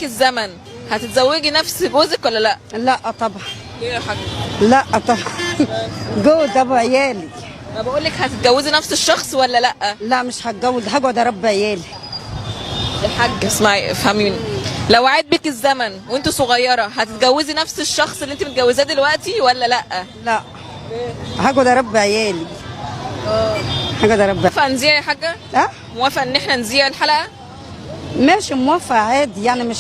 بيك الزمن هتتزوجي نفس جوزك ولا لا؟ لا طبعا. ليه يا حاج؟ لا طبعا. جوز ابو عيالي. انا بقول لك هتتجوزي نفس الشخص ولا لا؟ لا مش هتجوز، هقعد اربي عيالي. الحاج اسمعي افهمي مني، لو عاد بك الزمن وانت صغيره هتتجوزي نفس الشخص اللي انت متجوزاه دلوقتي ولا لا؟ لا هقعد اربي عيالي. هقعد اربي. موافقه نذيع يا حاجه؟ اه موافقه ان احنا نذيع الحلقه؟ ماشي موافقه عادي يعني مش